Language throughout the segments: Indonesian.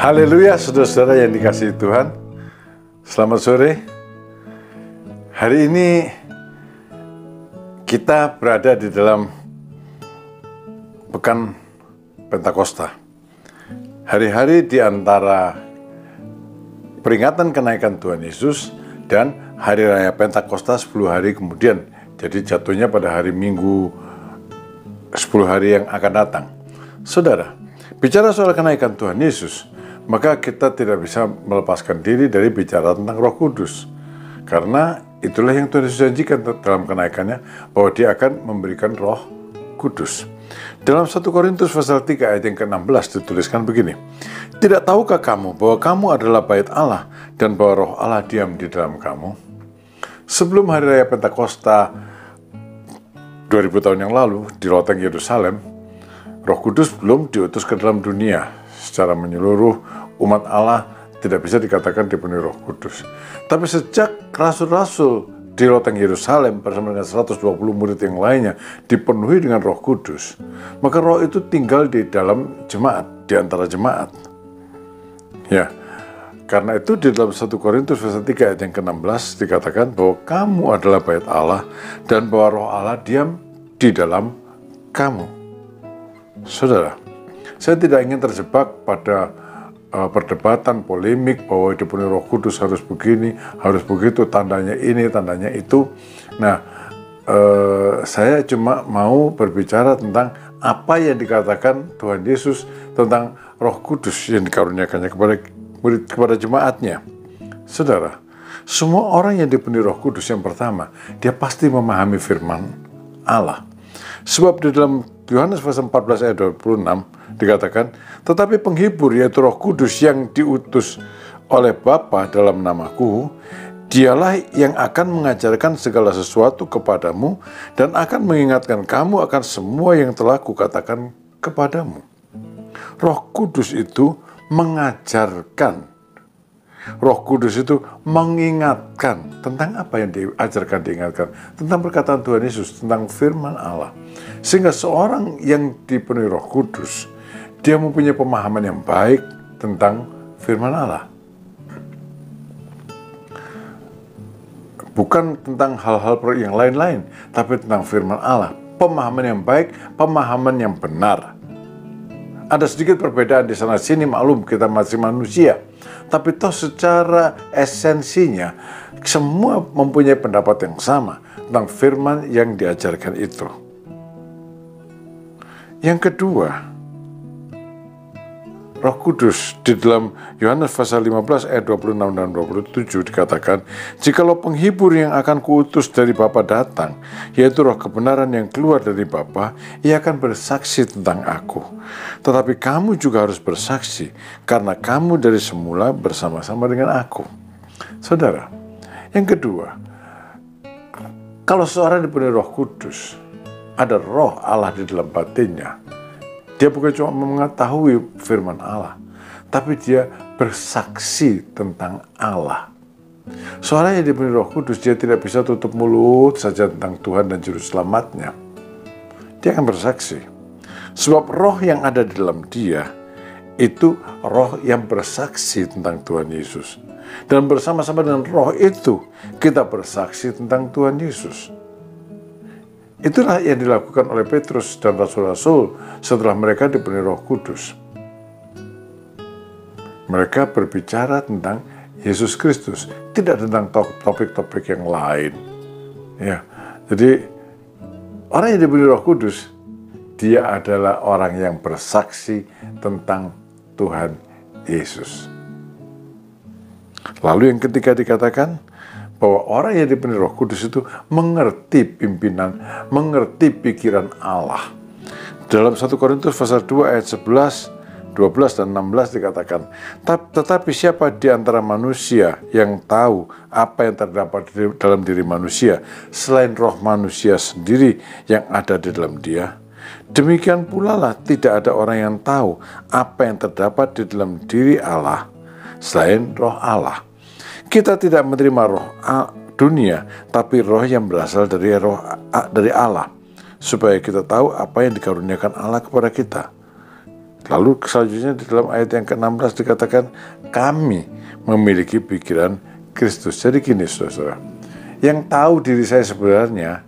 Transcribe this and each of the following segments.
Haleluya, saudara-saudara yang dikasihi Tuhan. Selamat sore. Hari ini kita berada di dalam Pekan Pentakosta. Hari-hari di antara peringatan kenaikan Tuhan Yesus dan Hari Raya Pentakosta 10 hari kemudian. Jadi jatuhnya pada hari Minggu 10 hari yang akan datang. Saudara, bicara soal kenaikan Tuhan Yesus, maka kita tidak bisa melepaskan diri dari bicara tentang Roh Kudus. Karena itulah yang Tuhan Yesus janjikan dalam kenaikannya, bahwa Dia akan memberikan Roh Kudus. Dalam 1 Korintus pasal 3 ayat yang ke-16 dituliskan begini, "Tidak tahukah kamu bahwa kamu adalah bait Allah dan bahwa Roh Allah diam di dalam kamu?" Sebelum Hari Raya Pentakosta 2000 tahun yang lalu di loteng Yerusalem, Roh Kudus belum diutus ke dalam dunia. Secara menyeluruh, umat Allah tidak bisa dikatakan dipenuhi Roh Kudus. Tapi sejak rasul-rasul di loteng Yerusalem bersama dengan 120 murid yang lainnya dipenuhi dengan Roh Kudus, maka Roh itu tinggal di dalam jemaat, di antara jemaat. Ya, karena itu di dalam 1 Korintus pasal 3 ayat yang ke-16 dikatakan bahwa kamu adalah bait Allah dan bahwa Roh Allah diam di dalam kamu. Saudara, saya tidak ingin terjebak pada perdebatan polemik bahwa dipenuhi Roh Kudus harus begini, harus begitu, tandanya ini, tandanya itu. Nah, saya cuma mau berbicara tentang apa yang dikatakan Tuhan Yesus tentang Roh Kudus yang dikaruniakannya kepada jemaatnya. Saudara, semua orang yang dipenuhi Roh Kudus yang pertama, dia pasti memahami firman Allah. Sebab di dalam Yohanes pasal 14 ayat 26 dikatakan, "Tetapi penghibur yaitu Roh Kudus yang diutus oleh Bapa dalam namaku, Dialah yang akan mengajarkan segala sesuatu kepadamu dan akan mengingatkan kamu akan semua yang telah kukatakan kepadamu." Roh Kudus itu mengajarkan. Roh Kudus itu mengingatkan tentang apa yang diajarkan, diingatkan tentang perkataan Tuhan Yesus, tentang firman Allah. Sehingga seorang yang dipenuhi Roh Kudus, dia mempunyai pemahaman yang baik tentang firman Allah. Bukan tentang hal-hal yang lain-lain, tapi tentang firman Allah. Pemahaman yang baik, pemahaman yang benar. Ada sedikit perbedaan di sana sini, maklum kita masih manusia. Tapi toh secara esensinya, semua mempunyai pendapat yang sama tentang firman yang diajarkan itu. Yang kedua, Roh Kudus di dalam Yohanes pasal 15 ayat 26 dan 27 dikatakan, "Jikalau penghibur yang akan kuutus dari Bapa datang, yaitu Roh kebenaran yang keluar dari Bapa, ia akan bersaksi tentang aku. Tetapi kamu juga harus bersaksi, karena kamu dari semula bersama-sama dengan aku." Saudara, yang kedua, kalau seorang dipenuhi Roh Kudus, ada Roh Allah di dalam batinnya. Dia bukan cuma mengetahui firman Allah, tapi dia bersaksi tentang Allah. Seorang yang dipenuhi Roh Kudus, dia tidak bisa tutup mulut saja tentang Tuhan dan Juru Selamatnya. Dia akan bersaksi. Sebab roh yang ada di dalam dia, itu roh yang bersaksi tentang Tuhan Yesus. Dan bersama-sama dengan roh itu, kita bersaksi tentang Tuhan Yesus. Itulah yang dilakukan oleh Petrus dan rasul-rasul setelah mereka dipenuhi Roh Kudus. Mereka berbicara tentang Yesus Kristus, tidak tentang topik-topik yang lain. Ya, jadi orang yang dipenuhi Roh Kudus, dia adalah orang yang bersaksi tentang Tuhan Yesus. Lalu yang ketiga dikatakan bahwa orang yang dipenuhi Roh Kudus itu mengerti pimpinan, mengerti pikiran Allah. Dalam 1 Korintus pasal 2 ayat 11, 12 dan 16 dikatakan, "Tetapi siapa di antara manusia yang tahu apa yang terdapat dalam diri manusia selain roh manusia sendiri yang ada di dalam dia? Demikian pula lah tidak ada orang yang tahu apa yang terdapat di dalam diri Allah selain roh Allah. Kita tidak menerima roh dunia, tapi roh yang berasal dari Allah, supaya kita tahu apa yang dikaruniakan Allah kepada kita." Lalu selanjutnya di dalam ayat yang ke-16 dikatakan, kami memiliki pikiran Kristus. Jadi gini saudara, yang tahu diri saya sebenarnya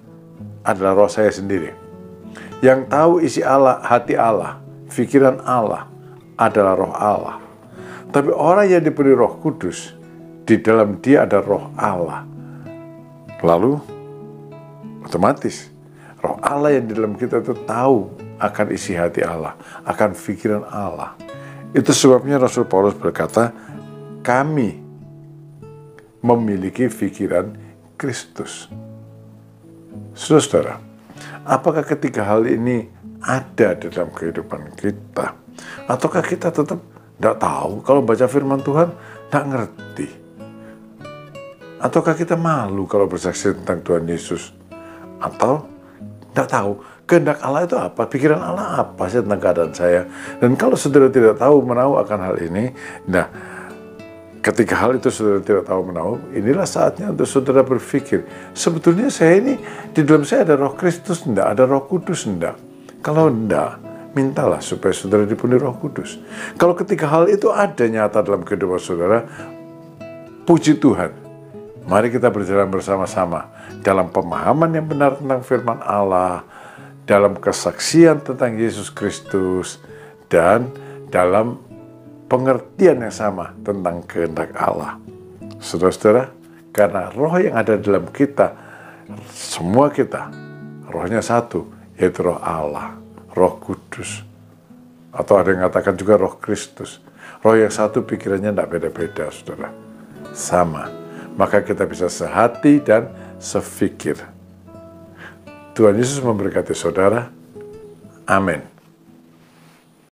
adalah roh saya sendiri. Yang tahu isi Allah, hati Allah, pikiran Allah adalah roh Allah. Tapi orang yang diberi Roh Kudus, di dalam dia ada roh Allah. Lalu otomatis roh Allah yang di dalam kita itu tahu akan isi hati Allah, akan pikiran Allah. Itu sebabnya Rasul Paulus berkata, kami memiliki pikiran Kristus. Saudara, apakah ketiga hal ini ada dalam kehidupan kita? Ataukah kita tetap tidak tahu kalau baca firman Tuhan, tidak ngerti? Ataukah kita malu kalau bersaksi tentang Tuhan Yesus? Atau tidak tahu kehendak Allah itu apa, pikiran Allah apa sih tentang keadaan saya? Dan kalau saudara tidak tahu menahu akan hal ini, nah ketika hal itu saudara tidak tahu menahu, inilah saatnya untuk saudara berpikir, sebetulnya saya ini, di dalam saya ada Roh Kristus enggak, ada Roh Kudus enggak? Kalau enggak, mintalah supaya saudara dipenuhi Roh Kudus. Kalau ketika hal itu ada nyata dalam kehidupan saudara, puji Tuhan. Mari kita berjalan bersama-sama dalam pemahaman yang benar tentang firman Allah, dalam kesaksian tentang Yesus Kristus, dan dalam pengertian yang sama tentang kehendak Allah. Saudara-saudara, karena roh yang ada dalam kita, semua kita, rohnya satu, yaitu roh Allah, Roh Kudus. Atau ada yang mengatakan juga Roh Kristus. Roh yang satu pikirannya tidak beda-beda, saudara. Sama. Maka kita bisa sehati dan sefikir. Tuhan Yesus memberkati saudara. Amin.